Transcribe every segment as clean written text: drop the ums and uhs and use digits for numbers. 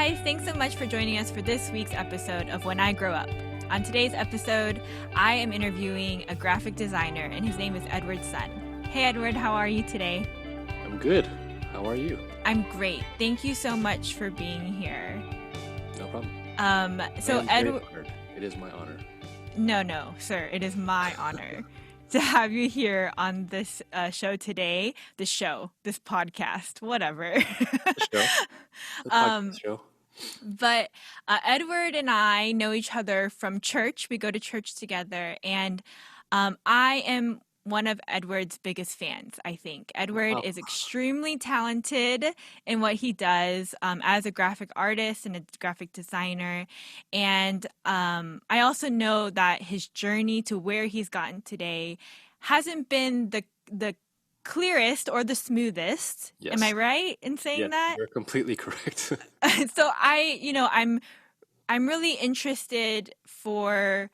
guys, thanks so much for joining us for this week's episode of When I Grow Up. On today's episode, I am interviewing a graphic designer, and his name is Edward Sun. Hey, Edward, how are you today? I'm good. How are you? I'm great. Thank you so much for being here. No problem. Edward, it is my honor. No, sir. It is my honor to have you here on this show today. This podcast, whatever. The show. The podcast show. But Edward and I know each other from church. We go to church together, and I am one of Edward's biggest fans, I think. Edward is extremely talented in what he does as a graphic artist and a graphic designer. And I also know that his journey to where he's gotten today hasn't been the clearest or the smoothest. Yes. Am I right in saying that? You're completely correct. So I'm really interested for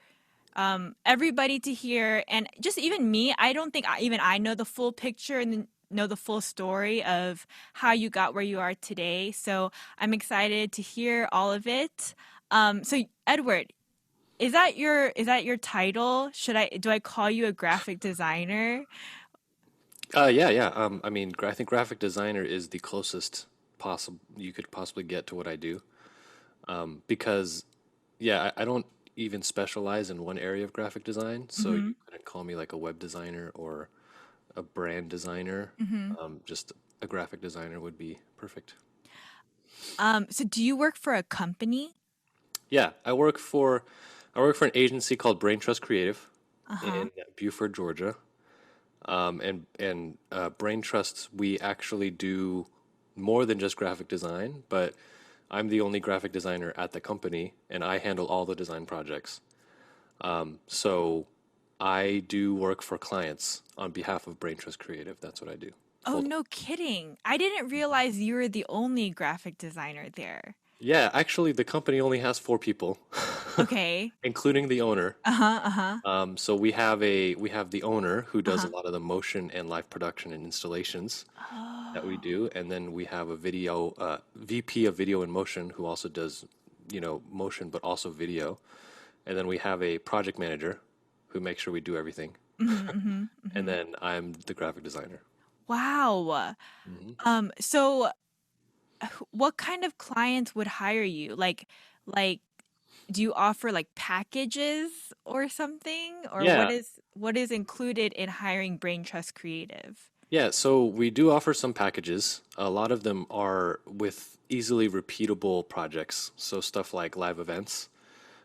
everybody to hear, and just even me. I don't think even I know the full picture and know the full story of how you got where you are today. So I'm excited to hear all of it. So Edward, is that your title? Do I call you a graphic designer? Yeah. I think graphic designer is the closest possible you could possibly get to what I do. Because I don't even specialize in one area of graphic design, so you couldn't call me like a web designer or a brand designer. Just a graphic designer would be perfect. So do you work for a company? Yeah, I work for an agency called Brain Trust Creative in Buford, Georgia. And Brain Trust, we actually do more than just graphic design, but I'm the only graphic designer at the company, and I handle all the design projects. So I do work for clients on behalf of Brain Trust Creative. That's what I do. Oh, no kidding. I didn't realize you were the only graphic designer there. Yeah, actually, the company only has 4 people. Okay. Including the owner. So we have the owner who does a lot of the motion and live production and installations that we do, and then we have a video VP of video and motion who also does motion but also video, and then we have a project manager who makes sure we do everything, and then I'm the graphic designer. Wow. So what kind of clients would hire you? Like do you offer like packages or something? Or Yeah. what is included in hiring Brain Trust Creative? Yeah, so we do offer some packages. A lot of them are with easily repeatable projects. So stuff like live events,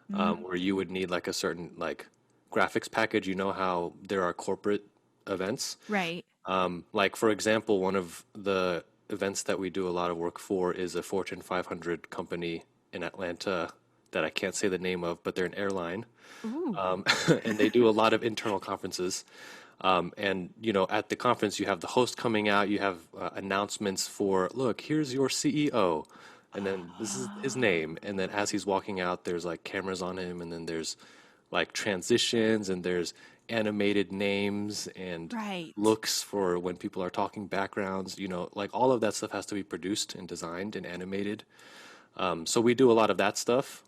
where you would need like a certain like graphics package. You know how there are corporate events. Right. Like for example, one of the events that we do a lot of work for is a Fortune 500 company in Atlanta that I can't say the name of, but they're an airline. And they do a lot of internal conferences. And at the conference, you have the host coming out, you have announcements for, look, here's your CEO, and then this is his name. And then as he's walking out, there's like cameras on him, and then there's like transitions, and there's animated names and looks for when people are talking, backgrounds, like all of that stuff has to be produced and designed and animated. So we do a lot of that stuff.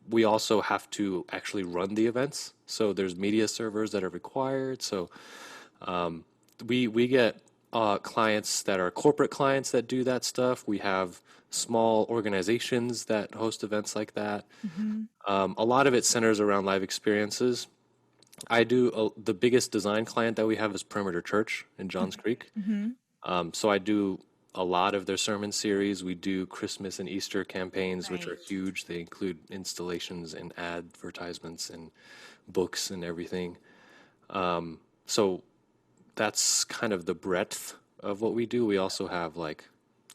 We also have to actually run the events. So there's media servers that are required. So we get clients that are corporate clients that do that stuff. We have small organizations that host events like that. A lot of it centers around live experiences. The biggest design client that we have is Perimeter Church in Johns Creek. So I do a lot of their sermon series. We do Christmas and Easter campaigns, which are huge. They include installations and advertisements and books and everything. So that's kind of the breadth of what we do. We also have like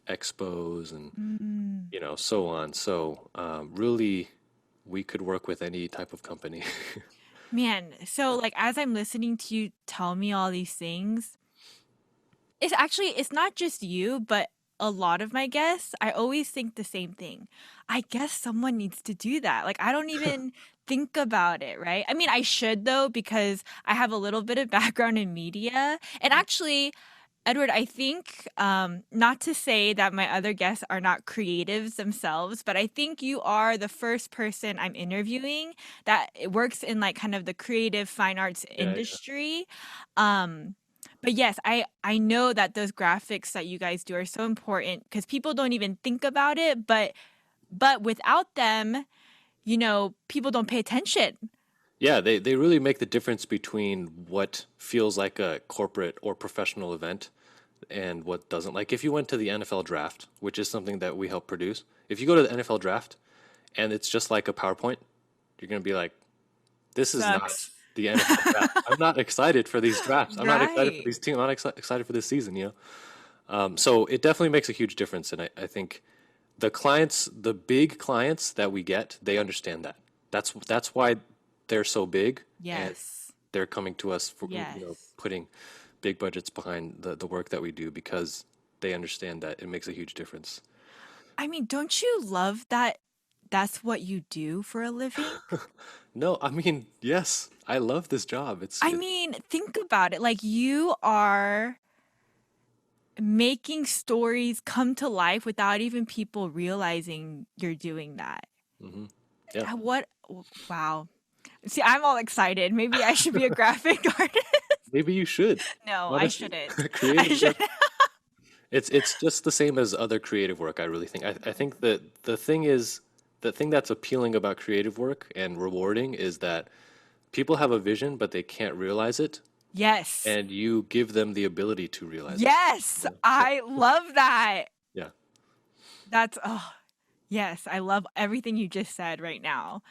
expos and so on. So really, we could work with any type of company. Man, so like as I'm listening to you tell me all these things, it's not just you, but a lot of my guests, I always think the same thing. I guess someone needs to do that. Like I don't even think about it, right? I mean, I should though, because I have a little bit of background in media. And actually, Edward, I think not to say that my other guests are not creatives themselves, but I think you are the first person I'm interviewing that works in like kind of the creative fine arts Yeah, yeah. industry. Um, but yes, I know that those graphics that you guys do are so important because people don't even think about it, but without them, people don't pay attention. Yeah, they really make the difference between what feels like a corporate or professional event and what doesn't. Like if you went to the NFL draft, which is something that we help produce, if you go to the NFL draft and it's just like a PowerPoint, you're going to be like, this is not Sucks. the NFL draft. I'm not excited for these drafts. I'm not excited for Right. these teams. I'm not excited for this season, So it definitely makes a huge difference. And I think the clients, the big clients that we get, they understand that. That's why they're so big and Yes. they're coming to us for, Yes. putting big budgets behind the work that we do because they understand that it makes a huge difference. I mean, don't you love that that's what you do for a living? No, I mean, yes, I love this job. I mean, think about it. Like you are making stories come to life without even people realizing you're doing that. hmm yeah, What? Wow. See, I'm all excited. Maybe I should be a graphic artist. maybe you should. No, I Honestly, shouldn't. I creative should. work. It's just the same as other creative work, I really think. I think that the thing that's appealing about creative work and rewarding is that people have a vision, but they can't realize it, Yes. and you give them the ability to realize it. Yes. So I love that. yeah. That's oh yes, I love everything you just said right now.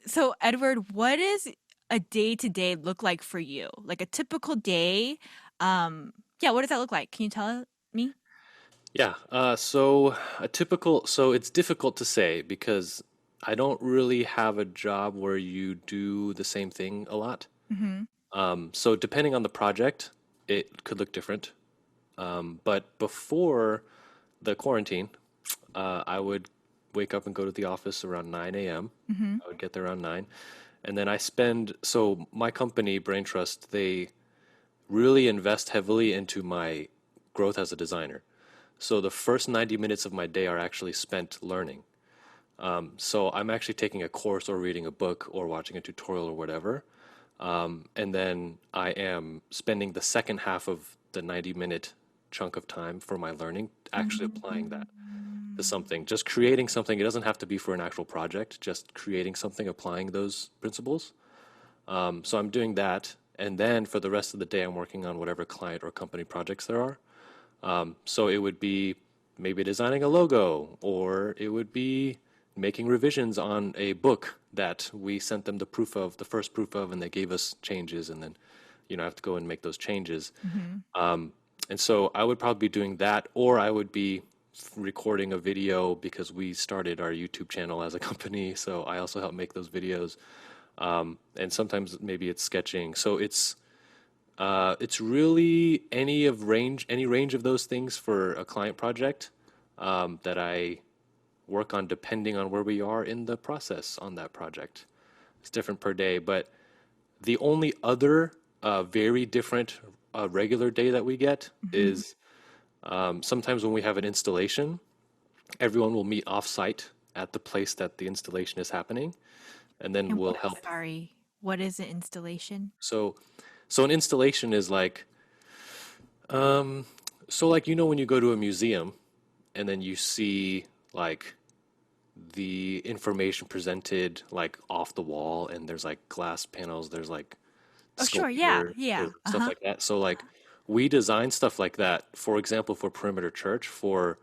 So Edward, what does a day to day look like for you? Like a typical day? Yeah, what does that look like? Can you tell me? Yeah. So it's difficult to say because I don't really have a job where you do the same thing a lot. Mm-hmm. So depending on the project, it could look different. But before the quarantine, I would wake up and go to the office around 9 a.m. Mm-hmm. I would get there around 9. And then so my company, Brain Trust, they really invest heavily into my growth as a designer. So the first 90 minutes of my day are actually spent learning. So I'm actually taking a course or reading a book or watching a tutorial or whatever. And then I am spending the second half of the 90-minute chunk of time for my learning, actually applying that to something, just creating something. It doesn't have to be for an actual project, just creating something, applying those principles. So I'm doing that. And then for the rest of the day, I'm working on whatever client or company projects there are. So it would be maybe designing a logo, or it would be making revisions on a book that we sent them the first proof of, and they gave us changes, and then, I have to go and make those changes. Mm-hmm. And so I would probably be doing that, or I would be recording a video because we started our YouTube channel as a company. So I also help make those videos. And sometimes maybe it's sketching. So it's really any range of those things for a client project that I work on depending on where we are in the process on that project. It's different per day, but the only other very different regular day that we get Mm-hmm. is sometimes when we have an installation, everyone will meet off-site at the place that the installation is happening, and then And we'll help. sorry, what is an installation? So, so an installation is like, so like when you go to a museum and then you see like the information presented like off the wall and there's like glass panels, there's like Oh, sure. Yeah. sculpture, Yeah. there's stuff Uh-huh. like that. So like we design stuff like that. For example, for Perimeter Church, for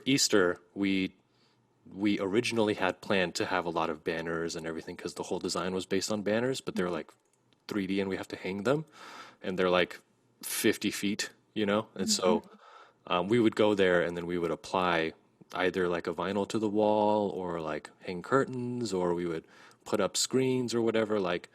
Easter, we originally had planned to have a lot of banners and everything because the whole design was based on banners, but they're like 3D and we have to hang them, and they're like 50 feet, and Mm-hmm. so we would go there and then we would apply either like a vinyl to the wall or like hang curtains, or we would put up screens or whatever, like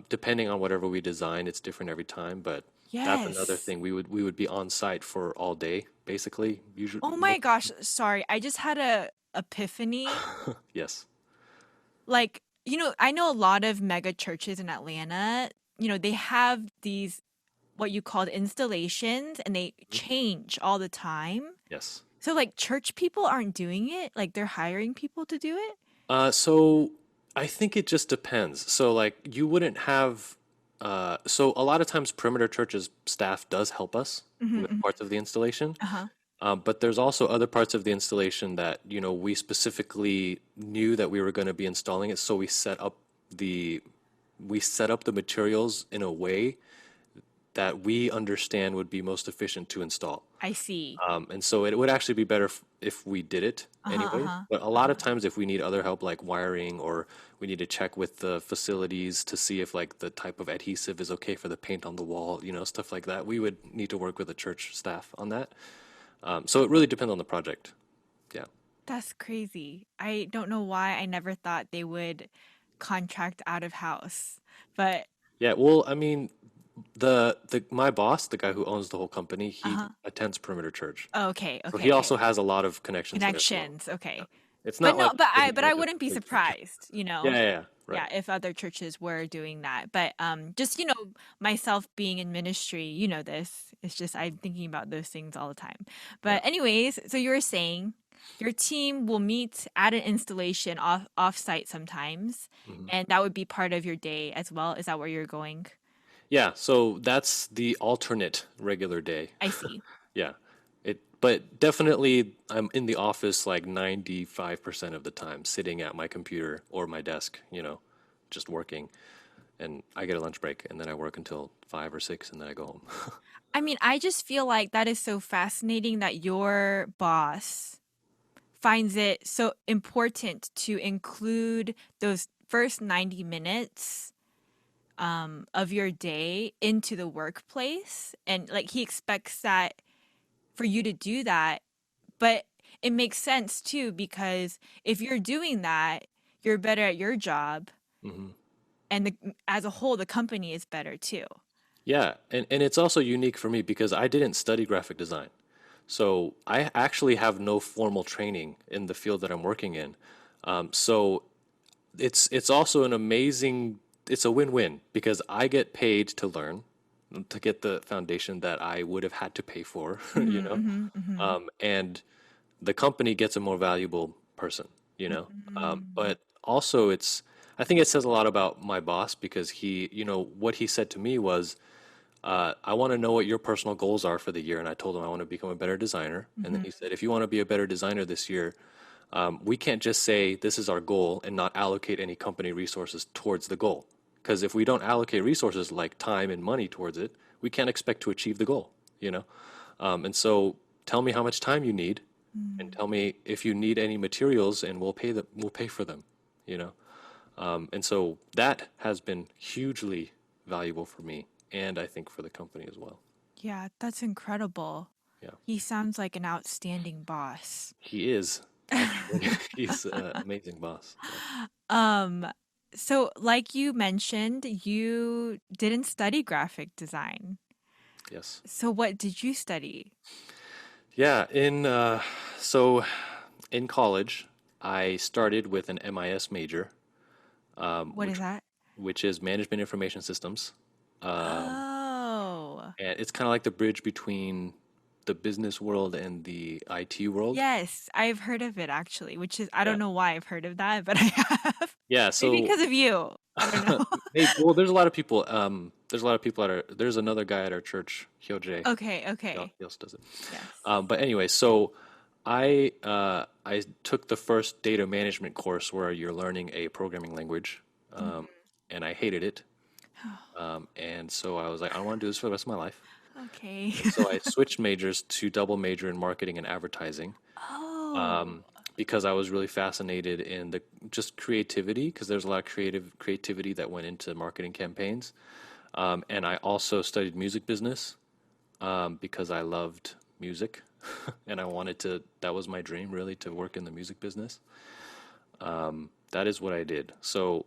depending on whatever we design, it's different every time, but that's another Yes. thing. We would be on site for all day basically, usually Oh my gosh, sorry. I just had a epiphany. yes. Like, I know a lot of mega churches in Atlanta, they have these what you called installations, and they Mhm. change all the time. Yes. So like church people aren't doing it, like they're hiring people to do it? So I think it just depends. So like you wouldn't have so a lot of times perimeter churches staff does help us Hmm, with hmm. parts of the installation. Uh-huh. But there's also other parts of the installation that, we specifically knew that we were going to be installing it, so the we set up the materials in a way that we understand would be most efficient to install. I see. And so it would actually be better if we did it Uh-huh, anyway. uh-huh. But a lot of Uh-huh. times, if we need other help, like wiring, or we need to check with the facilities to see if like the type of adhesive is okay for the paint on the wall, stuff like that, we would need to work with the church staff on that. So it really depends on the project. Yeah. That's crazy. I don't know why I never thought they would contract out of house. But Yeah. Well, I mean, the my boss, the guy who owns the whole company, he uh-huh. attends Perimeter Church. Okay, So okay, he also okay. has a lot of connections there as well. Connections. Yeah. Okay. It's But not no, like giving but like I a wouldn't be complete contract. surprised, Yeah, yeah, yeah. Right. yeah, if other churches were doing that. But just, myself being in ministry, this. It's just I'm thinking about those things all the time. Yeah. But anyways, so you were saying your team will meet at an installation off site sometimes, Mhm. and that would be part of your day as well. Is that where you're going? Yeah, so that's the alternate regular day. I see. Yeah. But definitely I'm in the office like 95% of the time, sitting at my computer or my desk, just working. And I get a lunch break and then I work until 5 or 6 and then I go home. I mean, I just feel like that is so fascinating that your boss finds it so important to include those first 90 minutes of your day into the workplace. And like he expects that for you to do that. But it makes sense too, because if you're doing that, you're better at your job. hmm And as a whole, the company is better too. Yeah, and it's also unique for me because I didn't study graphic design. So I actually have no formal training in the field that I'm working in. So it's also an amazing it's a win-win because I get paid to learn to get the foundation that I would have had to pay for, Mm-hmm, mm-hmm, mm-hmm. and the company gets a more valuable person. Mm-hmm. But also I think it says a lot about my boss because what he said to me was, I want to know what your personal goals are for the year. And I told him I want to become a better designer. And then Mm-hmm. he said, if you want to be a better designer this year, we can't just say this is our goal and not allocate any company resources towards the goal. Because if we don't allocate resources like time and money towards it, we can't expect to achieve the goal. And so tell me how much time you need and tell me if you need any materials and we'll pay for them, you know? And so that has been hugely valuable for me and I think for the company as well. Yeah, that's incredible. Yeah. He sounds like an outstanding boss. He is actually, he's an amazing boss. Yeah. Um, so like you mentioned, you didn't study graphic design. Yes. So what did you study? Yeah, so in college, I started with an MIS major, um, What is which that? which is Management Information Systems, um, Oh, and it's kind of like the bridge between the business world and the IT world. yes, I've heard of it actually, which is I Yeah, don't know why I've heard of that, but I have. yeah. Maybe So because of you. I don't know. maybe, well, there's a lot of people. There's a lot of people at our. There's another guy at our church, Hyoje. Okay, He okay. he also does it. Yes. But anyway, so I took the first data management course where you're learning a programming language, um, and I hated it. And so I was like, I don't want to do this for the rest of my life. Okay. And so I switched majors to double major in marketing and advertising, Oh. because I was really fascinated in the just creativity because there's a lot of creativity that went into marketing campaigns. And I also studied music business because I loved music and I wanted to, that was my dream really to work in the music business. That is what I did. So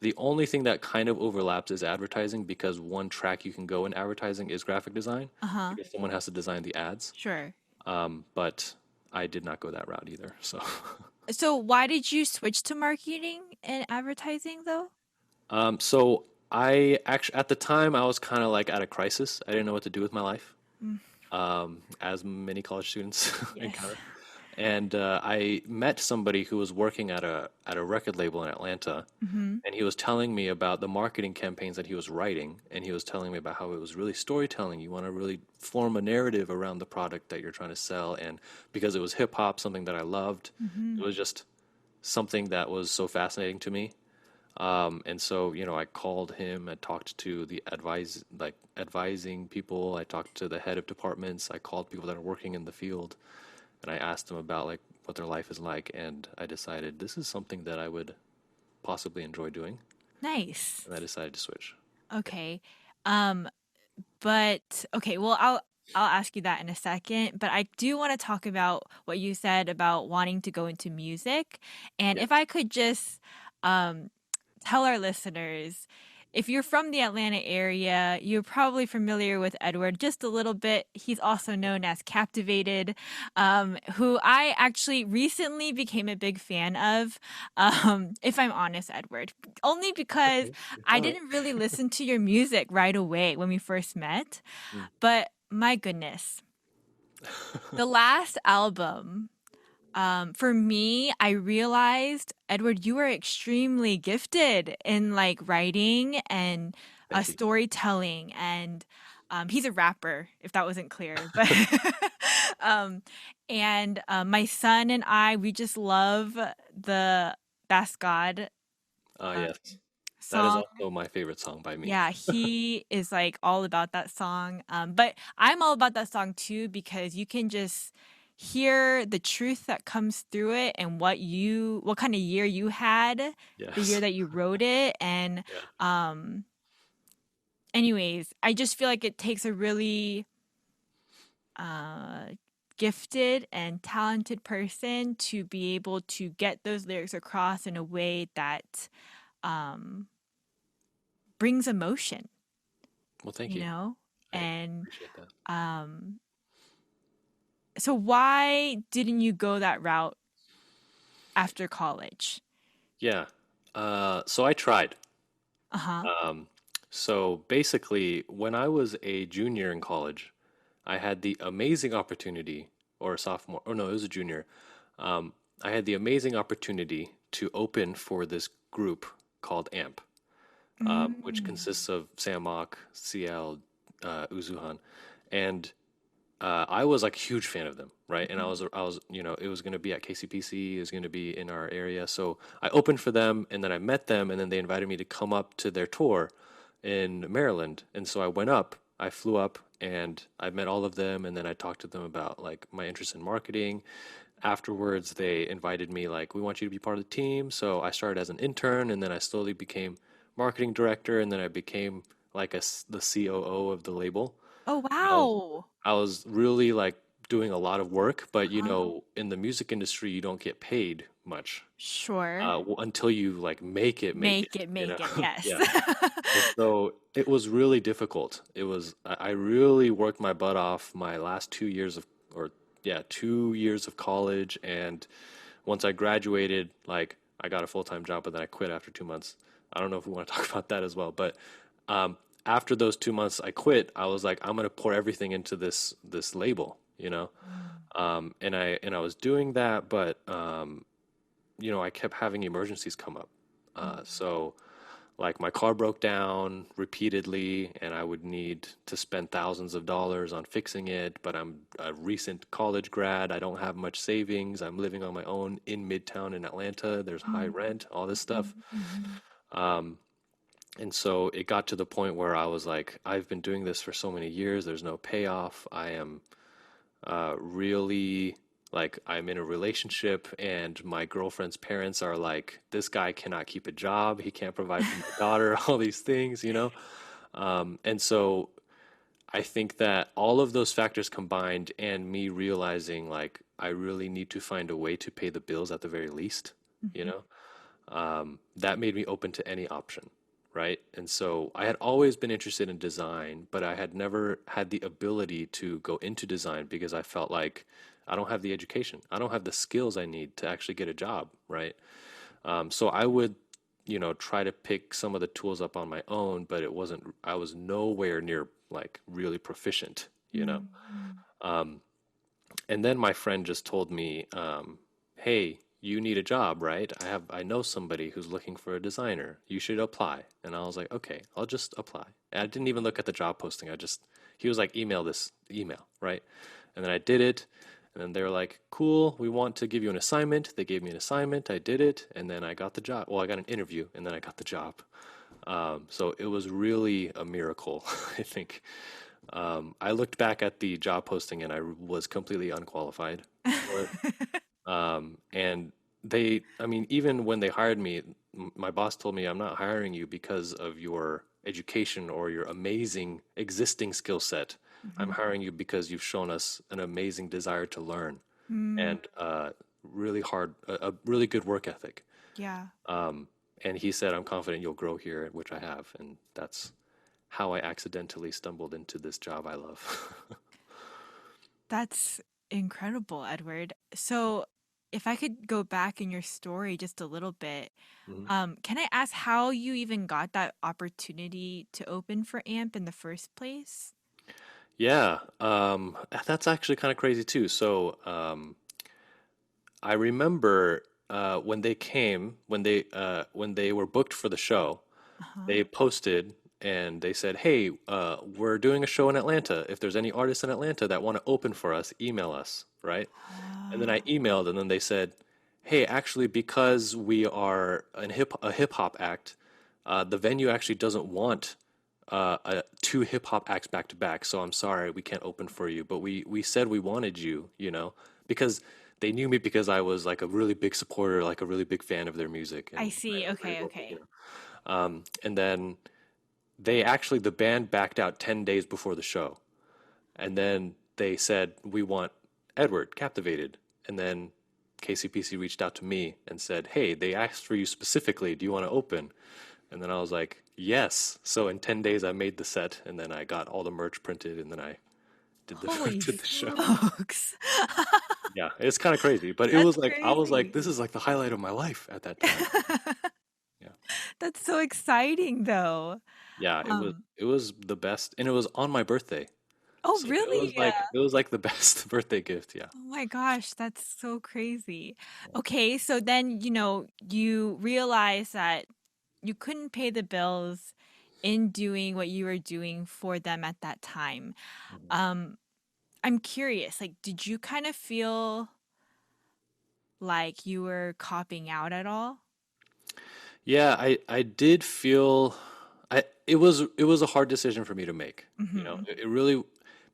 the only thing that kind of overlaps is advertising because one track you can go in advertising is graphic design Uh-huh. because someone has to design the ads. Sure. But I did not go that route either. So, So why did you switch to marketing and advertising though? so I actually, at the time, I was kind of like at a crisis. I didn't know what to do with my life, Mm, as many college students yes. encounter. And I met somebody who was working at a record label in Atlanta, Mm-hmm. and he was telling me about the marketing campaigns that he was writing, and he was telling me about how it was really storytelling. You want to really form a narrative around the product that you're trying to sell, and because it was hip hop, something that I loved, Mm-hmm. it was just something that was so fascinating to me. And so, I called him. I talked to the advising people. I talked to the head of departments. I called people that are working in the field, and I asked them about like what their life is like. And I decided this is something that I would possibly enjoy doing, Nice. and I decided to switch. Yeah. Okay. Um, but okay, well, I'll ask you that in a second, but I do want to talk about what you said about wanting to go into music. And if Yes. I could just um tell our listeners, if you're from the Atlanta area, you're probably familiar with Edward just a little bit. He's also known as Captivated, who I actually recently became a big fan of. If I'm honest, Edward, only because Okay. I All right. didn't really listen to your music right away when we first met. Mm. But my goodness, the last album, for me, I realized, Edward, you are extremely gifted in like writing and Thank you. storytelling, and he's a rapper, if that wasn't clear. But um, and my son and I, we just love the That's God uh, Yes. That is song. also my favorite song by me. Yeah, he is like all about that song. But I'm all about that song too because you can just hear the truth that comes through it and what kind of year you had, the year Yes. that you wrote it. And Yeah. um anyways, I just feel like it takes a really uh gifted and talented person to be able to get those lyrics across in a way that um brings emotion, Well, thank you you. know? I And appreciate that. Um, so why didn't you go that route after college? Yeah. So I tried. Uh-huh. Um, so basically, when I was a junior in college, I had the amazing opportunity, or a sophomore, oh no, it was a junior. Um, I had the amazing opportunity to open for this group called AMP, which Mm. consists of Samok, CL, Uzuhan, and I was like a huge fan of them, right? And I was, it was going to be at KCPC, it was going to be in our area. So I opened for them, and then I met them, and then they invited me to come up to their tour in Maryland. And so I went up, I flew up, and I met all of them, and then I talked to them about like my interest in marketing. Afterwards, they invited me like, we want you to be part of the team. So I started as an intern, and then I slowly became marketing director, and then I became like the COO of the label. Oh And wow. I was really like doing a lot of work, but Uh-huh. in the music industry, you don't get paid much Sure. until you like make it, Make it. Yes. Yeah. And so it was really difficult. I really worked my butt off my last 2 years or yeah, 2 years of college. And once I graduated, like I got a full-time job, but then I quit after 2 months. I don't know if we want to talk about that as well, but um, after those 2 months, I quit. I was like, I'm gonna pour everything into this label, Mm. and I was doing that, but I kept having emergencies come up. Mm. So like my car broke down repeatedly, and I would need to spend thousands of dollars on fixing it. But I'm a recent college grad. I don't have much savings. I'm living on my own in Midtown in Atlanta. There's high Mm. rent, all this stuff. Mhm. Mhm. Um, and so it got to the point where I was like, I've been doing this for so many years. There's no payoff. I am really like I'm in a relationship, and my girlfriend's parents are like, this guy cannot keep a job. He can't provide for my daughter, all these things. And so I think that all of those factors combined, and me realizing like I really need to find a way to pay the bills at the very least, you Mhm. know, that made me open to any option, right? And so I had always been interested in design, but I had never had the ability to go into design because I felt like I don't have the education, I don't have the skills I need to actually get a job, right? So I would try to pick some of the tools up on my own, but I was nowhere near like really proficient, you know. Mm-hmm. Um, and then my friend just told me, "Hey, you need a job, right? I know somebody who's looking for a designer. You should apply." And I was like, "Okay, I'll just apply." And I didn't even look at the job posting. He was like, "Email this email, right?" And then I did it. And then they were like, "Cool, we want to give you an assignment." They gave me an assignment. I did it, and then I got the job. Well, I got an interview, and then I got the job. So it was really a miracle, I think. I looked back at the job posting and I was completely unqualified for it. And I mean, even when they hired me, my boss told me, "I'm not hiring you because of your education or your amazing existing skill set. I'm Mm-hmm. hiring you because you've shown us an amazing desire to learn Mm, and a really good work ethic." yeah, Um, and he said, "I'm confident you'll grow here," which I have. And that's how I accidentally stumbled into this job I love. that's incredible, Edward. So, if I could go back in your story just a little bit, Mhm. can I ask how you even got that opportunity to open for AMP in the first place? Yeah, that's actually kind of crazy too. So, I remember when they were booked for the show, Uh-huh. they posted and they said, "Hey, we're doing a show in Atlanta. If there's any artists in Atlanta that want to open for us, email us," right? And then I Ah, emailed, and then they said, "Hey, actually, because we are a hip hop act, the venue actually doesn't want two hip hop acts back to back. So I'm sorry, we can't open for you. But we said we wanted you, because they knew me because I was like a really big supporter, like a really big fan of their music, I and see. I was Okay, able to, okay. And then the band backed out 10 days before the show, and then they said, "We want Edward Captivated." And then KCPC reached out to me and said, "Hey, they asked for you specifically. Do you want to open?" And then I was like, "Yes." So in 10 days, I made the set, and then I got all the merch printed, and then I did the Holy did the show. smokes. Yeah, it's kind of crazy, but it That's was like I was like, crazy. this is like the highlight of my life at that time. Yeah, That's so exciting though. yeah, Um, it was the best, and it was on my birthday, oh so really? it was like the best birthday gift. Yeah. Oh my gosh, that's so crazy. Okay, so then, you realize that you couldn't pay the bills in doing what you were doing for them at that time. Mhm. Um, I'm curious, like, did you kind of feel like you were copping out at all? Yeah, I did feel it was a hard decision for me to make. Mm-hmm. It really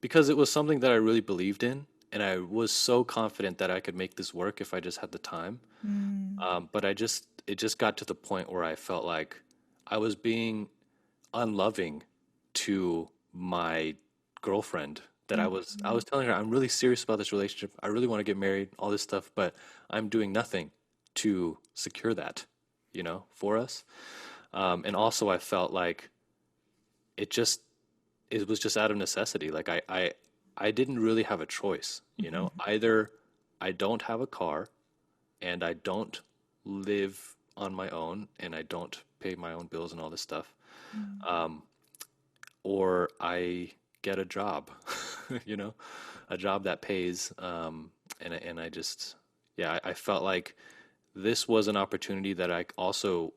because it was something that I really believed in, and I was so confident that I could make this work if I just had the time. Mm, But it just got to the point where I felt like I was being unloving to my girlfriend that I mm, was telling her I'm really serious about this relationship. I really want to get married, all this stuff, but I'm doing nothing to secure that, for us. And also I felt like it just it was just out of necessity. Like I didn't really have a choice, mhm, Either I don't have a car and I don't live on my own and I don't pay my own bills and all this stuff. mm. Um, or I get a job, you know, a job that pays. And I just, yeah, I felt like this was an opportunity that I also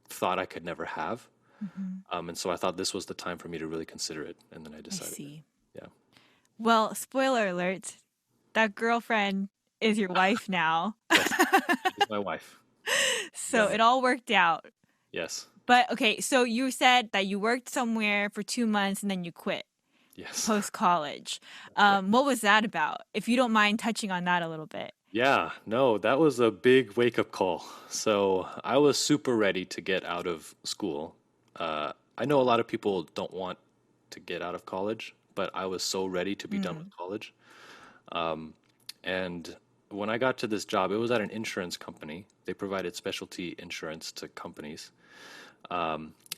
thought I could never have. Mhm. And so I thought this was the time for me to really consider it. And then I I decided, see. yeah, Well, spoiler alert, that girlfriend is your wife now. yes, she's my wife. So Yeah, it all worked out. yes, But okay, so you said that you worked somewhere for 2 months and then you quit yes, post college. that's right. What was that about? If you don't mind touching on that a little bit. Yeah, no, that was a big wake up call. So I was super ready to get out of school. I know a lot of people don't want to get out of college, but I was so ready to be done with Mm, college. And when I got to this job, it was at an insurance company. They provided specialty insurance to companies.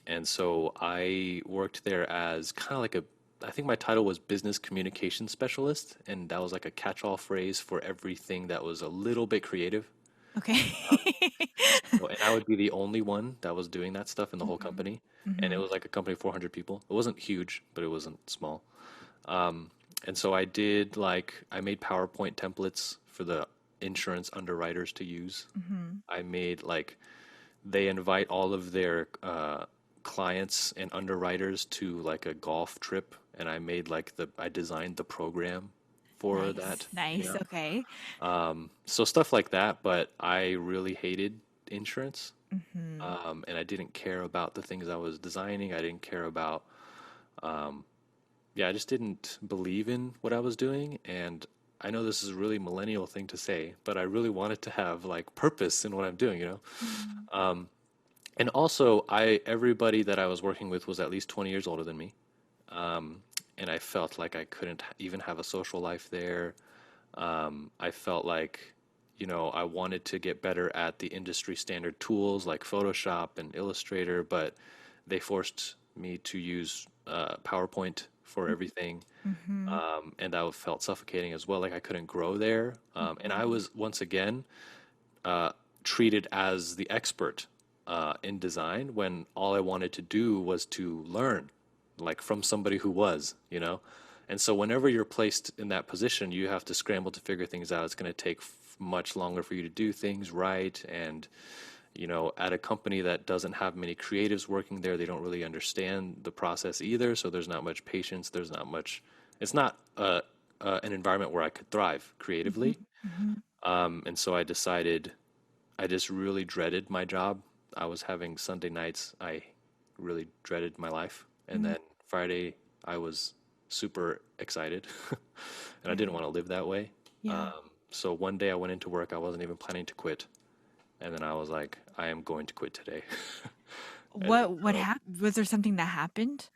And so I worked there as kind of like I think my title was business communication specialist, and that was like a catch-all phrase for everything that was a little bit creative. okay. And I would be the only one that was doing that stuff in the whole Mhm. company. And it Mhm. was like a company of 400 people. It wasn't huge, but it wasn't small. And so I made PowerPoint templates for the insurance underwriters to use. Mhm. I made like, they invite all of their clients and underwriters to like a golf trip, and I designed the program for that, Nice. Nice. Okay. so stuff like that. But I really hated insurance, Mhm. and I didn't care about the things I was designing. I didn't care about, yeah, I just didn't believe in what I was doing. And I know this is a really millennial thing to say, but I really wanted to have like purpose in what I'm doing, you know? Mhm. And also, everybody that I was working with was at least 20 years older than me. And I felt like I couldn't even have a social life there. I felt like, I wanted to get better at the industry standard tools like Photoshop and Illustrator, but they forced me to use PowerPoint for everything. Mhm. And that felt suffocating as well. Like I couldn't grow there. And I Mhm. was, once again, treated as the expert in design when all I wanted to do was to learn, like from somebody who was, you know? And so whenever you're placed in that position, you have to scramble to figure things out. It's going to take much longer for you to do things right. And, at a company that doesn't have many creatives working there, they don't really understand the process either. So there's not much patience. There's not much, it's not an environment where I could thrive Mhm. creatively. Mhm. And so I just really dreaded my job. I was having Sunday nights. I really dreaded my life. And Mhm. then Friday, I was super excited. And I didn't Right. want to live that way. Yeah. So one day I went into work. I wasn't even planning to quit. And then I was like, I am going to quit today. And then What so, happened? Was there something that happened?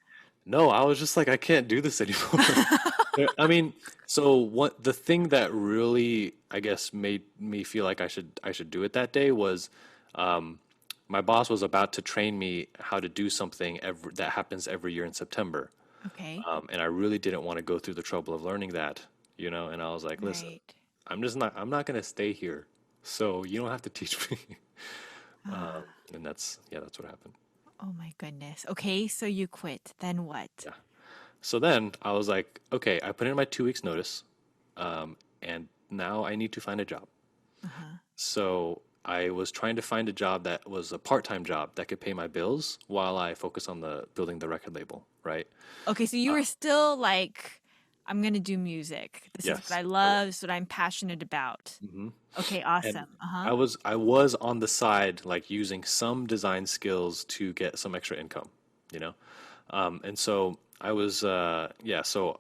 no, I was just like, I can't do this anymore. Yeah, I mean, so what the thing that really, I guess, made me feel like I should do it that day was, my boss was about to train me how to do something that happens every year in September. Okay. And I really didn't want to go through the trouble of learning that, and I was like, listen, Right. I'm not going to stay here. So you don't have to teach me. Ah. And that's what happened. Oh my goodness. Okay, so you quit. Then what? Yeah. So then I was like, okay, I put in my 2 weeks notice, and now I need to find a job. Uh-huh. So I was trying to find a job that was a part-time job that could pay my bills while I focus on the building the record label, right? Okay, so you were still like, I'm gonna do music. This is what Yes, I I was. love, this is what I'm passionate about. Hmm. Okay, And awesome. Uh-huh. I was on the side, like using some design skills to get some extra income, you know? And so so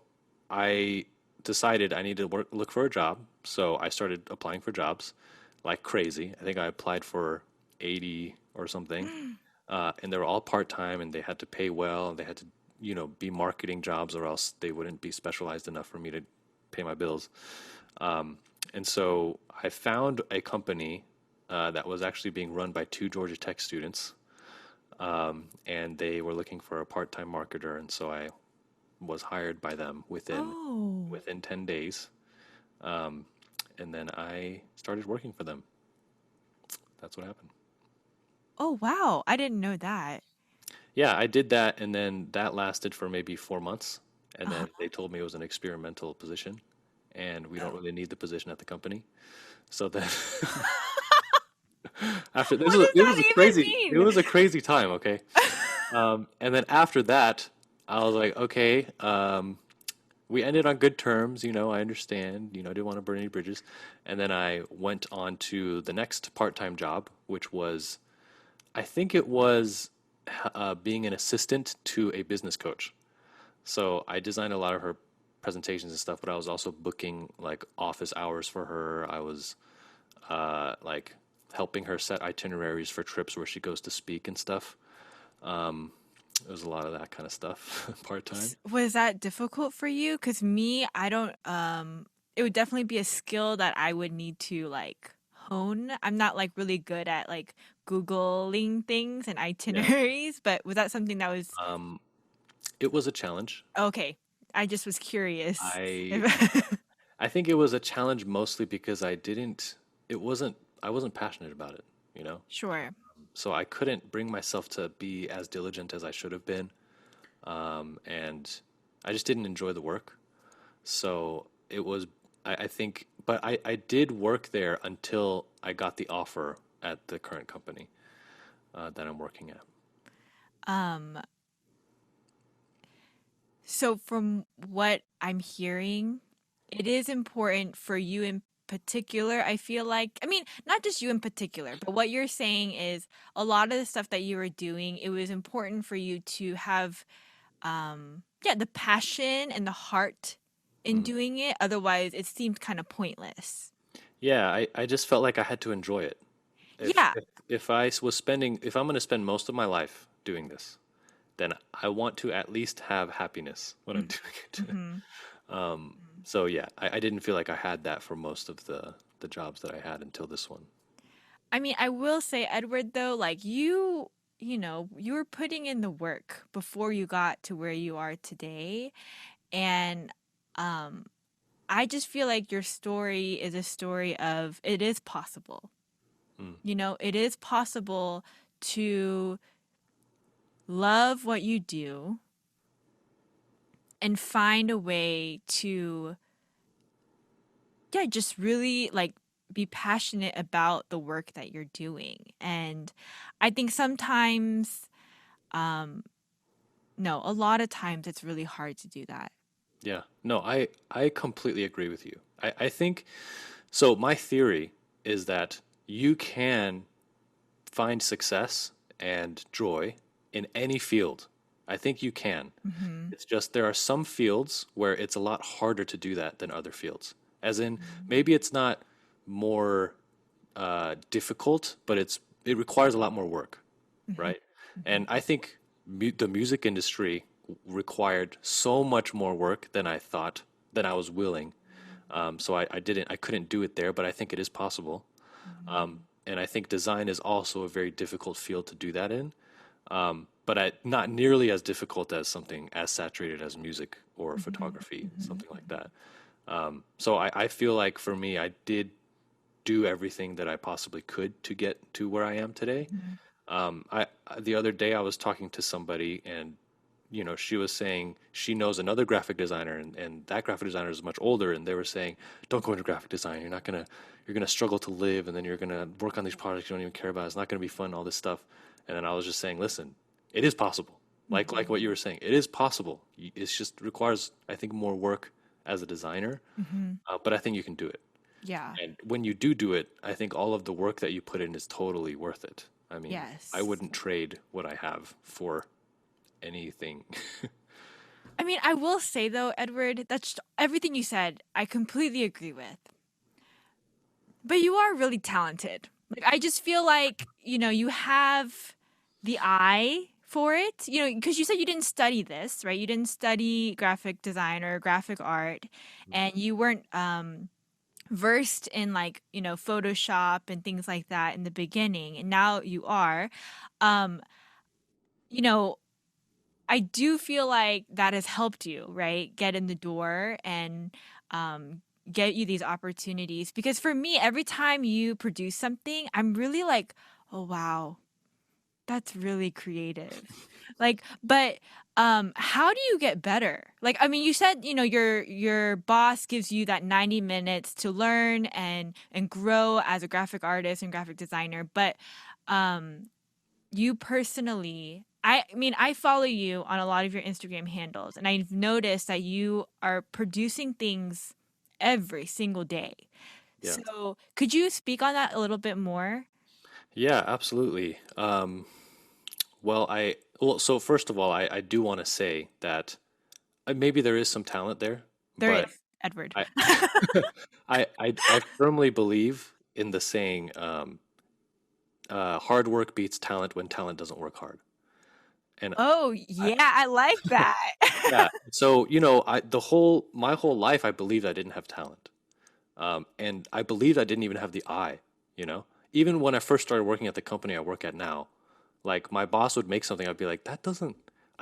I decided I need to look for a job. So I started applying for jobs like crazy. I think I applied for 80 or something. And they were all part-time and they had to pay well and they had to, be marketing jobs or else they wouldn't be specialized enough for me to pay my bills. And so I found a company that was actually being run by two Georgia Tech students, and they were looking for a part-time marketer, and so I was hired by them within Oh. within 10 days, and then I started working for them. That's what happened. Oh wow. I didn't know that. Yeah, I did that, and then that lasted for maybe 4 months, and then Uh-huh. they told me it was an experimental position, and we don't Oh. really need the position at the company. So then after What does it was that a even crazy it mean? was a crazy time, okay? And then after that, I was like, okay, we ended on good terms, I understand, I didn't want to burn any bridges. And then I went on to the next part-time job, which was, I think it was being an assistant to a business coach. So I designed a lot of her presentations and stuff, but I was also booking like office hours for her. I was like helping her set itineraries for trips where she goes to speak and stuff. It was a lot of that kind of stuff, part time. Was that difficult for you? Because me, I don't, it would definitely be a skill that I would need to like hone. I'm not like really good at like Googling things and Yeah. itineraries, but was that something that was Um, it was a challenge. okay? I just was curious. I If- I think it was a challenge mostly because it wasn't I wasn't passionate about it. you know? Sure. So I couldn't bring myself to be as diligent as I should have been. And I just didn't enjoy the work. So it was, I think, but I did work there until I got the offer at the current company that I'm working at. Um, so from what I'm hearing, it is important for you in particular. I feel like, I mean, not just you in particular, but what you're saying is a lot of the stuff that you were doing, it was important for you to have, yeah, the passion and the heart in Mm. doing it. Otherwise, it seemed kind of pointless. Yeah, I just felt like I had to enjoy it. If Yeah. if if if I'm going to spend most of my life doing this, then I want to at least have happiness when I'm doing it. Mm-hmm. So yeah, I didn't feel like I had that for most of the jobs that I had until this one. I mean, I will say, Edward, though, like you know, you were putting in the work before you got to where you are today. And um, I just feel like your story is a story of it is possible. Mm. You know, it is possible to love what you do and find a way to, yeah, just really like be passionate about the work that you're doing. And I think sometimes, um, no, a lot of times it's really hard to do that. Yeah, no, I completely agree with you. I think so. My theory is that you can find success and joy in any field. I think you can. Hmm. It's just there are some fields where it's a lot harder to do that than other fields. As in, maybe it's not more difficult, but it requires a lot more work, Hmm. right? And I think the music industry required so much more work than I thought, than I was willing. So I couldn't do it there, but I think it is possible. And I think design is also a very difficult field to do that in, but not nearly as difficult as something as saturated as music or Hmm. photography, Hmm. something like that. So I feel like for me, I did do everything that I possibly could to get to where I am today. Hmm. The other day I was talking to somebody, and she was saying she knows another graphic designer, and that graphic designer is much older, and they were saying, don't go into graphic design. You're gonna struggle to live, and then you're gonna work on these projects you don't even care about. It's not gonna be fun, all this stuff. And then I was just saying, listen, it is possible. Like what you were saying, it is possible. It just requires, I think, more work as a designer, Hmm. but I think you can do it. Yeah. And when you do it, I think all of the work that you put in is totally worth it. I mean, I Yes. wouldn't trade what I have for anything. I mean, I will say though, Edward, that's everything you said, I completely agree with. But you are really talented. Like I just feel like, you know, you have the eye for it. You know, because you said you didn't study this, right? You didn't study graphic design or graphic art and you weren't versed in like, you know, Photoshop and things like that in the beginning, and now you are. Um, you know, I do feel like that has helped you, right? Get in the door and um, get you these opportunities. Because for me, every time you produce something, I'm really like, oh, wow, that's really creative. Like, but how do you get better? Like, I mean, you said, you know, your boss gives you that 90 minutes to learn and grow as a graphic artist and graphic designer, but um you personally, I mean, I follow you on a lot of your Instagram handles, and I've noticed that you are producing things every single day. Yeah. So, could you speak on that a little bit more? Yeah, absolutely. So first of all, I do want to say that maybe there is some talent there, There but is, Edward. I, I firmly believe in the saying, hard work beats talent when talent doesn't work hard. And Oh, I, yeah, I like that. yeah, so my whole life, I believed I didn't have talent. And I believed I didn't even have the eye, you know? Even when I first started working at the company I work at now, like my boss would make something, I'd be like, I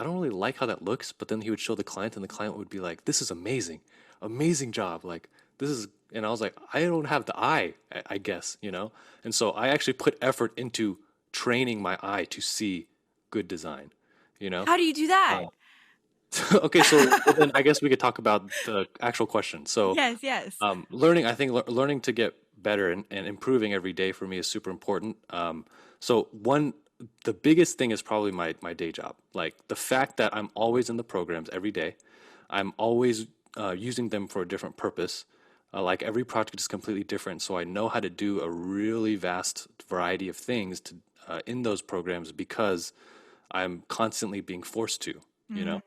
don't really like how that looks. But then he would show the client, and the client would be like, this is amazing, amazing job. Like, this is And I was like, I don't have the eye, I guess, you know? And so I actually put effort into training my eye to see good design, you know? How do you do that? Uh, okay, so well, then I guess we could talk about the actual question. So, Yes, yes. learning, I think learning to get better and improving every day for me is super important. So the biggest thing is probably my day job. Like the fact that I'm always in the programs every day, I'm always using them for a different purpose. Like every project is completely different, so I know how to do a really vast variety of things in those programs because I'm constantly being forced to, you Mm, know.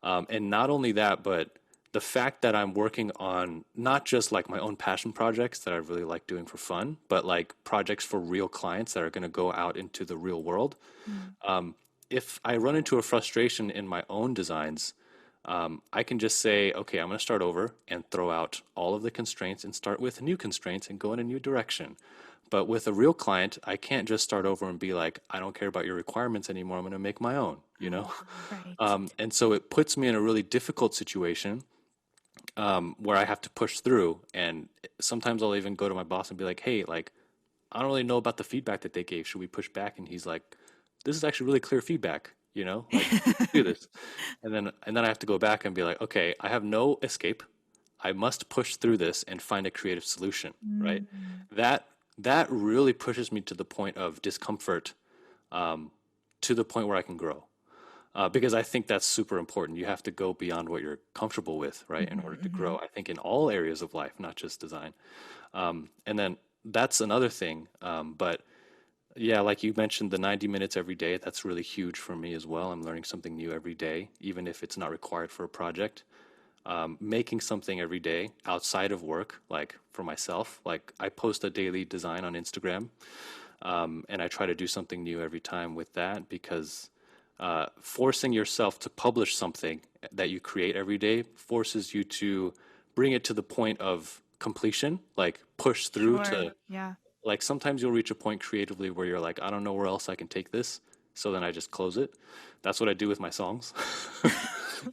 And not only that, but the fact that I'm working on not just like my own passion projects that I really like doing for fun, but like projects for real clients that are going to go out into the real world. mm, If I run into a frustration in my own designs, I can just say, okay, I'm going to start over and throw out all of the constraints and start with new constraints and go in a new direction. But with a real client, I can't just start over and be like, I don't care about your requirements anymore. I'm going to make my own, you know? right. And so it puts me in a really difficult situation where I have to push through. And sometimes I'll even go to my boss and be like, hey, like, I don't really know about the feedback that they gave. Should we push back? And he's like, this is actually really clear feedback, you know, like we should do this. And then I have to go back and be like, okay, I have no escape. I must push through this and find a creative solution, right? Mm, That that really pushes me to the point of discomfort, to the point where I can grow. Because I think that's super important. You have to go beyond what you're comfortable with, right, in order to grow. mhm, I think in all areas of life, not just design. And then that's another thing. But yeah, like you mentioned, the 90 minutes every day, that's really huge for me as well. I'm learning something new every day, even if it's not required for a project. Making something every day outside of work, like for myself, like I post a daily design on Instagram, and I try to do something new every time with that because forcing yourself to publish something that you create every day forces you to bring it to the point of completion, like push through sure. to, Yeah. like sometimes you'll reach a point creatively where you're like, I don't know where else I can take this. So then I just close it. That's what I do with my songs.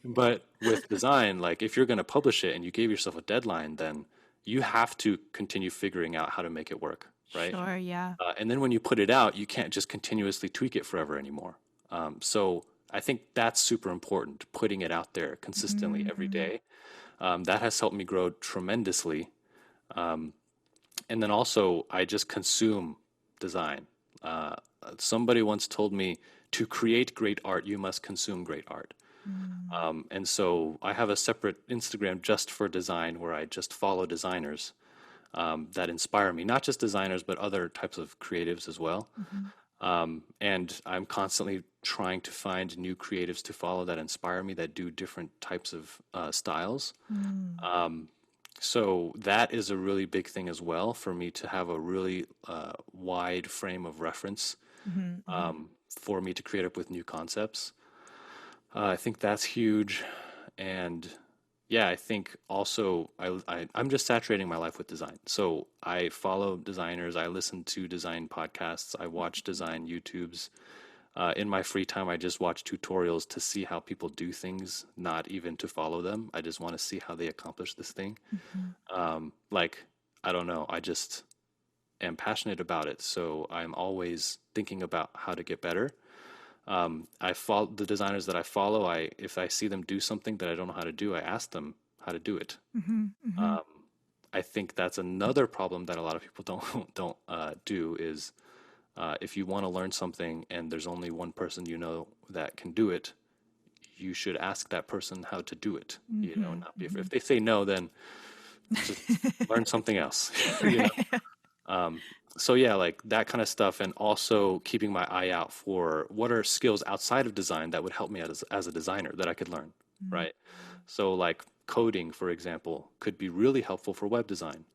But with design, like if you're going to publish it and you gave yourself a deadline, then you have to continue figuring out how to make it work, right? Sure, yeah. And then when you put it out, you can't just continuously tweak it forever anymore. So I think that's super important, putting it out there consistently every Mhm. day. That has helped me grow tremendously. And then also, I just consume design. Uh, Somebody once told me to create great art, you must consume great art. Mm, And so I have a separate Instagram just for design where I just follow designers that inspire me, not just designers, but other types of creatives as well. mhm. And I'm constantly trying to find new creatives to follow that inspire me, that do different types of styles. Mm, So that is a really big thing as well for me to have a really wide frame of reference mhm, mhm. for me to create up with new concepts. I think that's huge. And yeah, I think also I'm just saturating my life with design. So I follow designers, I listen to design podcasts, I watch design YouTubes. In my free time, I just watch tutorials to see how people do things, not even to follow them. I just want to see how they accomplish this thing. Mhm. Like, I don't know, I just am passionate about it. So I'm always thinking about how to get better. I follow the designers that I follow. If I see them do something that I don't know how to do, I ask them how to do it. Mhm, mhm. I think that's another problem that a lot of people don't do is if you want to learn something and there's only one person you know that can do it, you should ask that person how to do it. You know, Mhm, not be if mhm. they say no, then just learn something else. You know. Right. So yeah, like that kind of stuff, and also keeping my eye out for what are skills outside of design that would help me as a designer that I could learn, Mm, right? So like coding, for example, could be really helpful for web design,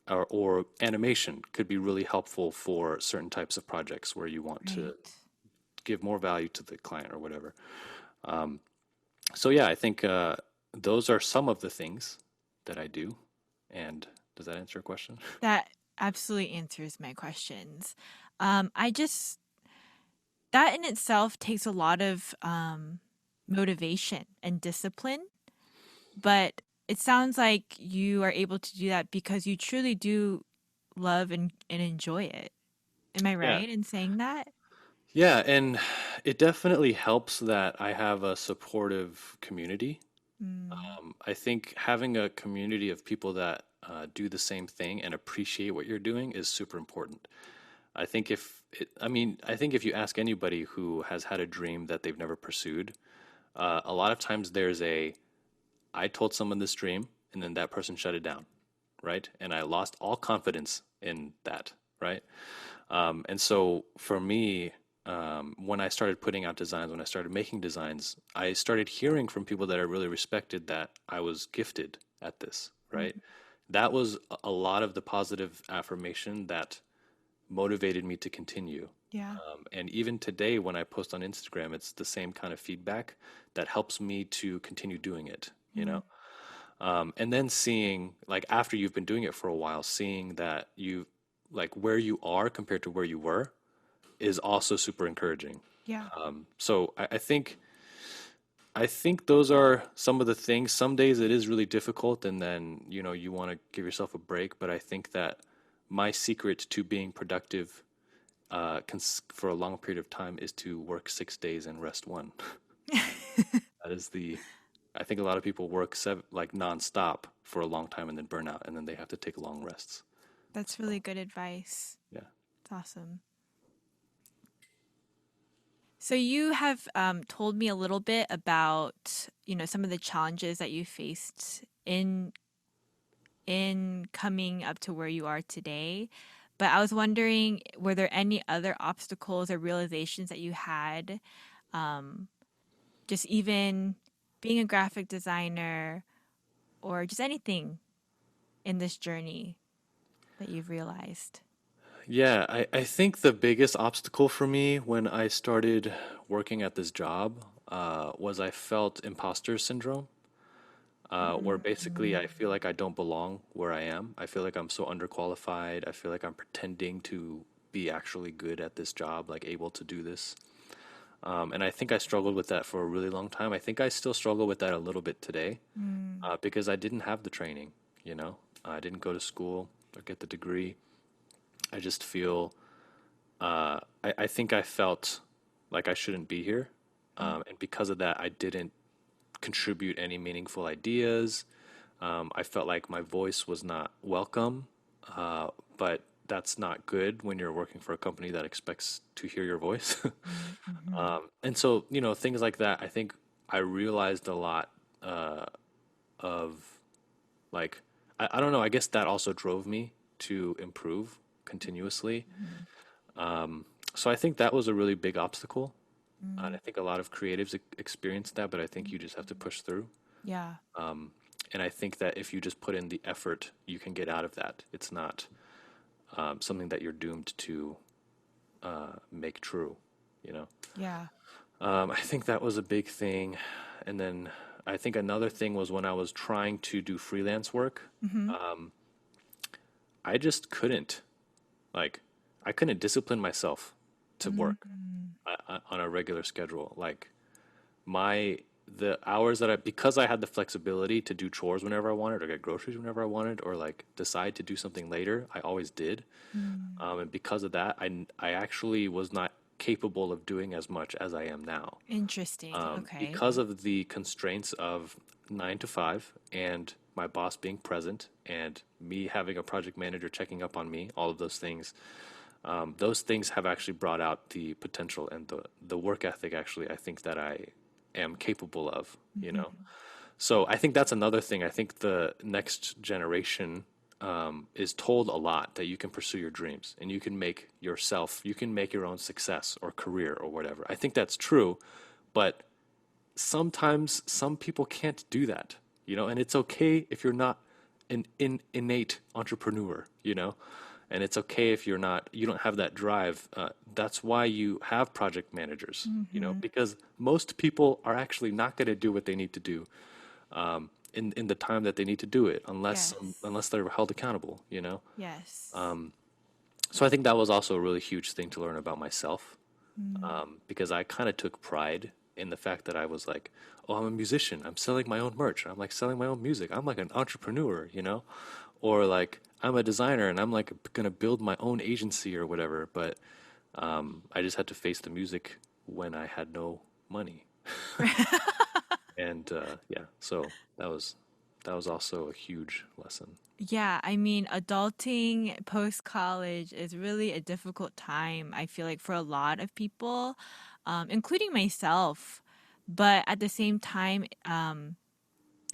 or animation could be really helpful for certain types of projects where you want to right. give more value to the client or whatever. So yeah, I think those are some of the things that I do. And does that answer your question? That absolutely answers my questions. I just that in itself takes a lot of motivation and discipline, but it sounds like you are able to do that because you truly do love and enjoy it. Am I Yeah. right in saying that? Yeah, and it definitely helps that I have a supportive community. Mm, I think having a community of people that do the same thing and appreciate what you're doing is super important. I think if you ask anybody who has had a dream that they've never pursued, a lot of times I told someone this dream and then that person shut it down, right? And I lost all confidence in that, right? And so for me, when I started putting out designs, when I started making designs, I started hearing from people that I really respected that I was gifted at this, right? mm, That was a lot of the positive affirmation that motivated me to continue. yeah. And even today, when I post on Instagram, it's the same kind of feedback that helps me to continue doing it, you Mm, know? And then seeing, like, after you've been doing it for a while, seeing that like, where you are compared to where you were is also super encouraging. yeah. So I think those are some of the things. Some days it is really difficult, and then you want to give yourself a break. But I think that my secret to being productive for a long period of time is to work 6 days and rest one. That is the. I think a lot of people work like nonstop for a long time and then burn out, and then they have to take long rests. That's So really good advice. yeah. It's awesome. So you have told me a little bit about, some of the challenges that you faced in coming up to where you are today. But I was wondering, were there any other obstacles or realizations that you had, um, just even being a graphic designer or just anything in this journey that you've realized? Yeah, I think the biggest obstacle for me when I started working at this job was I felt imposter syndrome, where basically Mm, I feel like I don't belong where I am. I feel like I'm so underqualified. I feel like I'm pretending to be actually good at this job, like able to do this. And I think I struggled with that for a really long time. I think I still struggle with that a little bit today mm, because I didn't have the training, you know? I didn't go to school or get the degree. I just feel I think I felt like I shouldn't be here. mm, And because of that, I didn't contribute any meaningful ideas. I felt like my voice was not welcome, uh, but that's not good when you're working for a company that expects to hear your voice. mm, mhm. And so, things like that, I think I realized a lot of like, I don't know, I guess that also drove me to improve continuously. Mhm. So I think that was a really big obstacle. And I Mm, think a lot of creatives experience that, but I think you just have to mhm. push through. Yeah. And I think that if you just put in the effort, you can get out of that. It's not something that you're doomed to make true, you know? Yeah. I think that was a big thing. And then I think another thing was when I was trying to do freelance work, Hmm. I just couldn't. Like, I couldn't discipline myself to work Mm, on a regular schedule. Like, my the hours that because I had the flexibility to do chores whenever I wanted or get groceries whenever I wanted or like decide to do something later, I always did. mm. And because of that, I actually was not capable of doing as much as I am now. Interesting. Okay. Because of the constraints of 9 to 5 and my boss being present and me having a project manager checking up on me, all of those things have actually brought out the potential and the work ethic actually I think that I am capable of, you know. Hmm. So I think that's another thing. I think the next generation is told a lot that you can pursue your dreams and you can make your own success or career or whatever. I think that's true, but sometimes some people can't do that, you know, and it's okay if you're not an innate entrepreneur, you know, and it's okay if you don't have that drive. That's why you have project managers, you know, Hmm. because most people are actually not going to do what they need to do in the time that they need to do it, Yes. unless they're held accountable, you know. Yes. So I think that was also a really huge thing to learn about myself Mm, because I kind of took pride in the fact that I was like, oh, I'm a musician. I'm selling my own merch. I'm like selling my own music. I'm like an entrepreneur, you know? Or like I'm a designer and I'm like gonna build my own agency or whatever. But I just had to face the music when I had no money. And yeah, so that was also a huge lesson. Yeah, I mean, adulting post college is really a difficult time, I feel like, for a lot of people, including myself. But at the same time,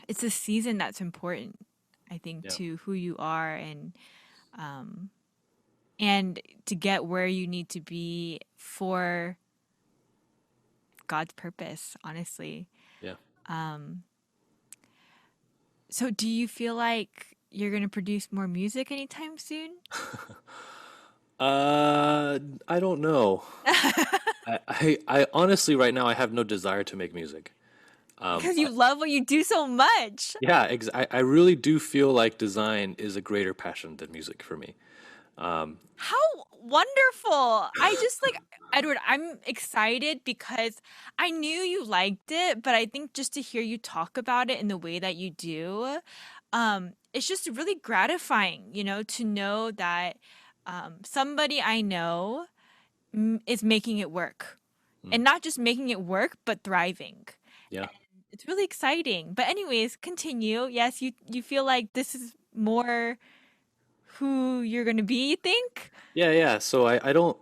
it's a season that's important, I think, Yeah. to who you are and to get where you need to be for God's purpose, honestly. Yeah. So do you feel like you're going to produce more music anytime soon? Uh, I don't know. I honestly right now I have no desire to make music. Because you love what you do so much. Yeah, I really do feel like design is a greater passion than music for me. How wonderful. I just like, Edward, I'm excited because I knew you liked it, but I think just to hear you talk about it in the way that you do, it's just really gratifying, to know that somebody I know is making it work. Mm, And not just making it work, but thriving. yeah. It's really exciting. But anyways, continue. Yes, you feel like this is more who you're gonna be, you think? Yeah, yeah. So I don't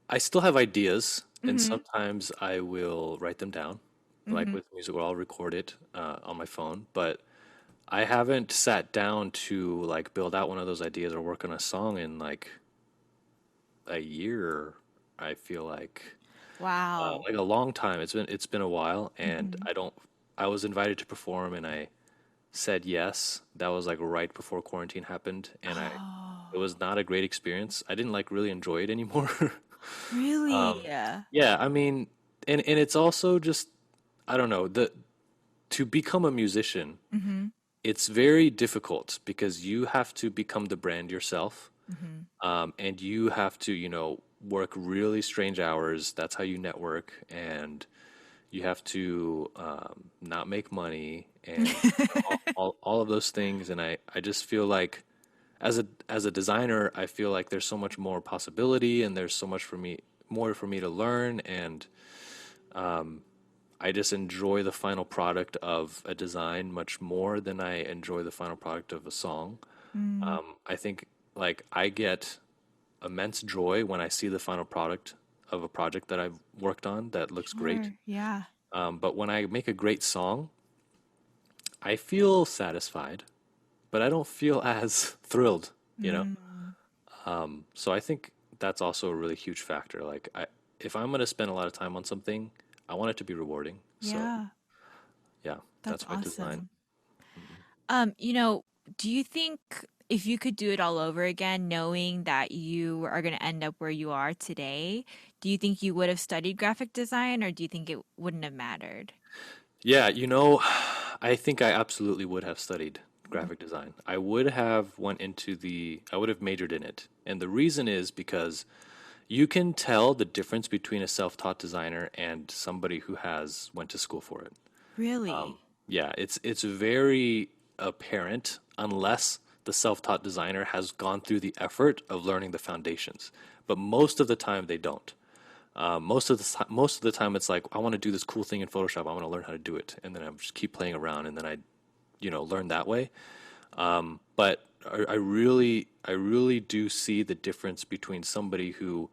I still have ideas and Mm-hmm. sometimes I will write them down. Like Mm-hmm. with music, where I'll record it on my phone, but I haven't sat down to like build out one of those ideas or work on a song in like a year. I feel Wow. like a long time. It's been a while, and Mm-hmm. I don't. I was invited to perform, and I said yes. That was like right before quarantine happened, and I it Oh, was not a great experience. I didn't like really enjoy it anymore. really? Yeah, I mean, and it's also just I don't know, the to become a musician, Mm-hmm. it's very difficult because you have to become the brand yourself. Mm-hmm. And you have to, work really strange hours. That's how you network, and you have to not make money, and all of those things. And I just feel like, as a designer, I feel like there's so much more possibility, and there's so much more for me to learn, and I just enjoy the final product of a design much more than I enjoy the final product of a song. Mm, I think like I get immense joy when I see the final product of a project that I've worked on that looks great. sure. Yeah. But when I make a great song, I feel satisfied, but I don't feel as thrilled, you know? Mm, So I think that's also a really huge factor. If I'm going to spend a lot of time on something, I want it to be rewarding. So yeah. yeah, That's that's my design. awesome. Mhm. Um, you know, do you think if you could do it all over again, knowing that you are going to end up where you are today, do you think you would have studied graphic design or do you think it wouldn't have mattered? Yeah, I think I absolutely would have studied graphic design. I would have majored in it. And the reason is because you can tell the difference between a self-taught designer and somebody who has went to school for it. Really? Yeah, it's very apparent unless the self-taught designer has gone through the effort of learning the foundations. But most of the time they don't. Most of the time it's like I want to do this cool thing in Photoshop. I want to learn how to do it, and then I just keep playing around, and then I learn that way. But I really do see the difference between somebody who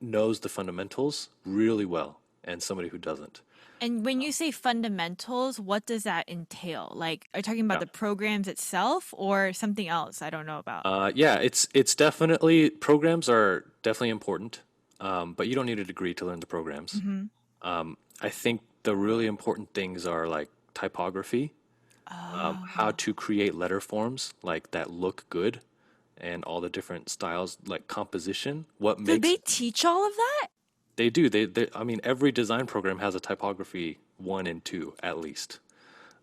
knows the fundamentals really well and somebody who doesn't. And when you say fundamentals, what does that entail? Like, are you talking about Yeah. the programs itself or something else I don't know about? Yeah, it's definitely programs are definitely important, but you don't need a degree to learn the programs. Mm-hmm. I think the really important things are like typography, how Oh. to create letter forms like that look good, and all the different styles like composition. What So makes they teach all of that? they do they I mean every design program has a typography one and two at least,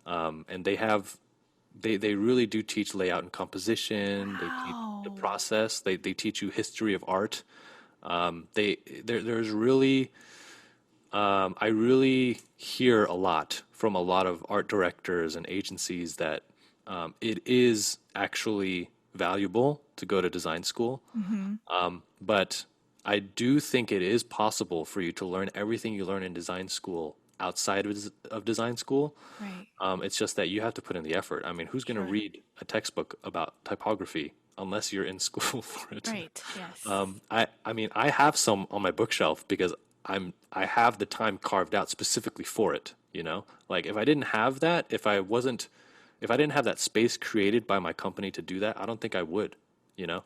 and they really do teach layout and composition. They teach the Wow. process. They teach you history of art. There's really I really hear a lot from a lot of art directors and agencies that it is actually valuable to go to design school. Mm-hmm. But I do think it is possible for you to learn everything you learn in design school outside of design school. Right. It's just that you have to put in the effort. I mean, who's going to Sure. read a textbook about typography unless you're in school for it? Right. Yes. I mean, I have some on my bookshelf because I have the time carved out specifically for it, you know? Like if I didn't have that, if I didn't have that space created by my company to do that, I don't think I would, you know?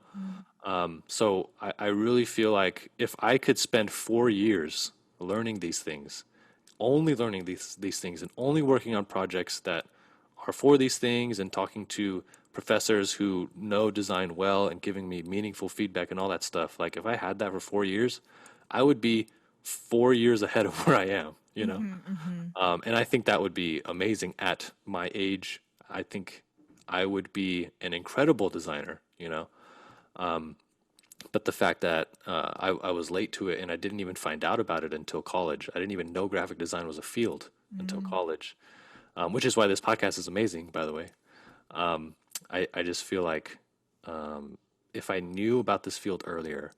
Mm. So I really feel like if I could spend 4 years learning these things, only learning these things and only working on projects that are for these things and talking to professors who know design well and giving me meaningful feedback and all that stuff, like if I had that for 4 years, I would be 4 years ahead of where I am, you know? Mm-hmm. Mm-hmm. And I think that would be amazing at my age. I think I would be an incredible designer, you know? But the fact that I was late to it and I didn't even find out about it until college. I didn't even know graphic design was a field until Mm. college, which is why this podcast is amazing, by the way. I just feel like if I knew about this field earlier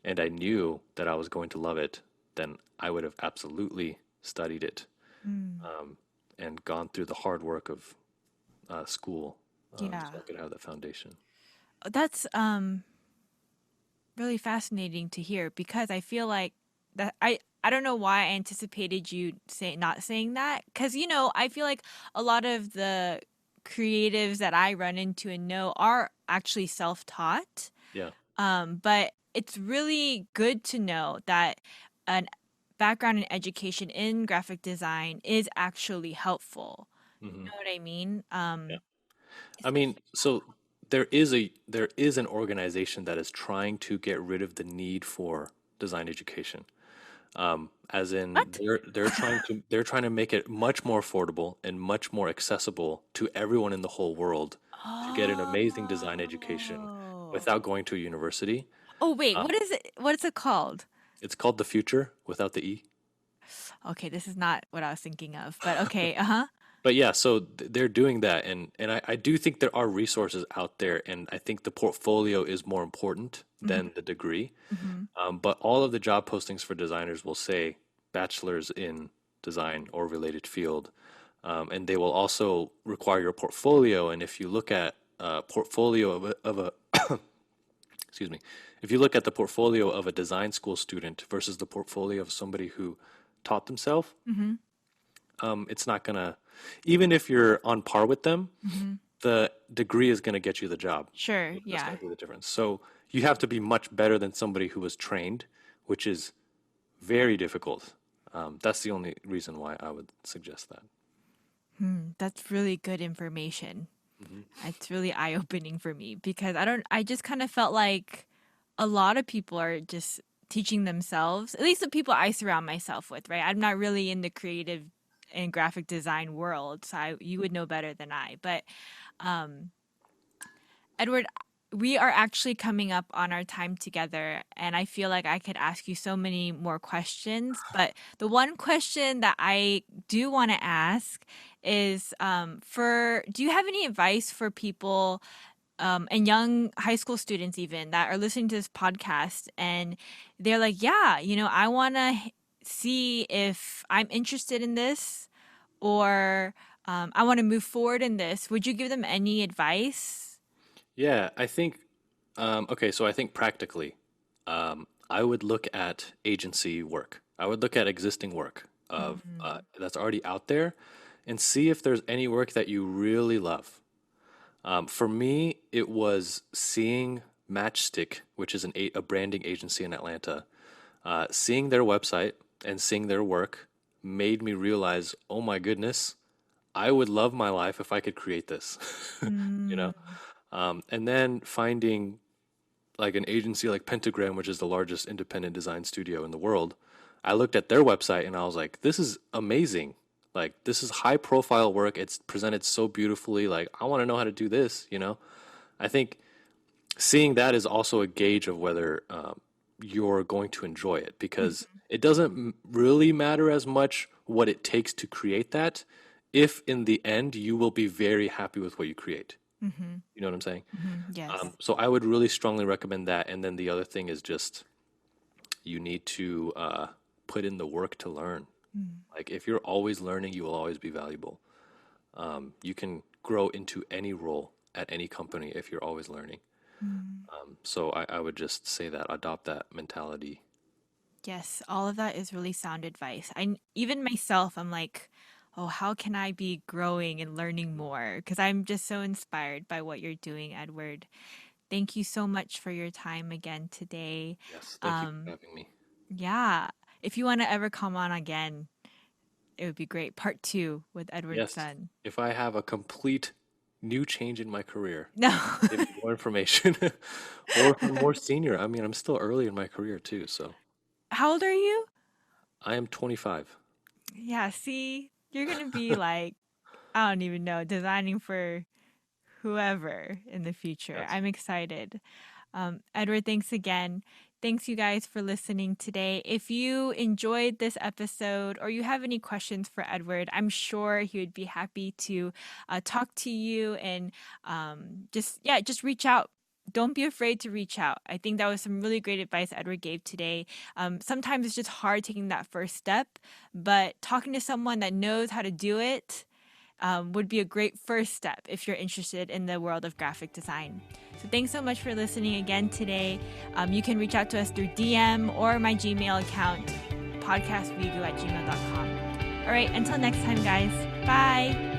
and I knew that I was going to love it, then I would have absolutely studied it Mm. and gone through the hard work of school Yeah. so I could have that foundation. That's really fascinating to hear because I feel like that I don't know why I anticipated you not saying that because I feel like a lot of the creatives that I run into and know are actually self-taught. Yeah. But it's really good to know that an background in education in graphic design is actually helpful. You Hmm. know what I mean? Yeah. I mean, Especially. so there is an organization that is trying to get rid of the need for design education. As in What? they're trying to make it much more affordable and much more accessible to everyone in the whole world to get an amazing design education Oh. without going to a university. Oh wait, Uh, what is it? What is it called? it's called the future without the E. Okay, this is not what I was thinking of, but okay, uh-huh. But yeah, so they're doing that, and I do think there are resources out there, and I think the portfolio is more important Mm-hmm. than the degree. Mm-hmm. But all of the job postings for designers will say bachelor's in design or related field, and they will also require your portfolio. And if you look at portfolio of a excuse me, if you look at the portfolio of a design school student versus the portfolio of somebody who taught themselves, Mm-hmm. it's not gonna, even if you're on par with them, Mm-hmm. the degree is gonna get you the job. Sure, That's yeah. gonna be the difference. So you have to be much better than somebody who was trained, which is very difficult. That's the only reason why I would suggest that. Hmm, that's really good information. Hmm. It's really eye-opening for me because I just kind of felt like a lot of people are just teaching themselves, at least the people I surround myself with, right? I'm not really in the creative and graphic design world, so you would know better than I. But um, Edward, we are actually coming up on our time together, and I feel like I could ask you so many more questions. But the one question that I do want to ask is do you have any advice for people and young high school students even that are listening to this podcast and they're like, yeah, I want to see if I'm interested in this or I want to move forward in this. Would you give them any advice? Yeah, I think, okay, so I think practically, I would look at agency work. I would look at existing work of Mm, that's already out there and see if there's any work that you really love. For me, it was seeing Matchstick, which is a branding agency in Atlanta, seeing their website and seeing their work made me realize, oh my goodness, I would love my life if I could create this, you know? mm, And then finding like an agency like Pentagram, which is the largest independent design studio in the world, I looked at their website and I was like, this is amazing. Like, this is high profile work. It's presented so beautifully. Like, I want to know how to do this, you know? I think seeing that is also a gauge of whether you're going to enjoy it, because it doesn't really matter as much what it takes to create that, if in the end you will be very happy with what you create. Mm-hmm. You know what I'm saying? Mm-hmm. Yes. So I would really strongly recommend that. And then the other thing is just you need to put in the work to learn. Like if you're always learning, you will always be valuable. You can grow into any role at any company if you're always learning. Mm. So I would just say that adopt that mentality. Yes, all of that is really sound advice. Even myself, I'm like, oh, how can I be growing and learning more? Because I'm just so inspired by what you're doing, Edward. Thank you so much for your time again today. Yes, thank you for Um, having me. yeah, if you want to ever come on again, it would be great. Part two with Edward's Yes, son. if I have a complete new change in my career, No. I'll give you more information. Or if I'm more senior, I mean, I'm still early in my career too, so How old are you? I am 25. Yeah, see, you're going to be like, I don't even know, designing for whoever in the future. Yes. I'm excited. Edward, thanks again. Thanks, you guys, for listening today. If you enjoyed this episode or you have any questions for Edward, I'm sure he would be happy to talk to you and just reach out. Don't be afraid to reach out. I think that was some really great advice Edward gave today. Sometimes it's just hard taking that first step, but talking to someone that knows how to do it would be a great first step if you're interested in the world of graphic design. So thanks so much for listening again today. You can reach out to us through DM or my Gmail account, podcastvigu@gmail.com. All right, until next time, guys. Bye.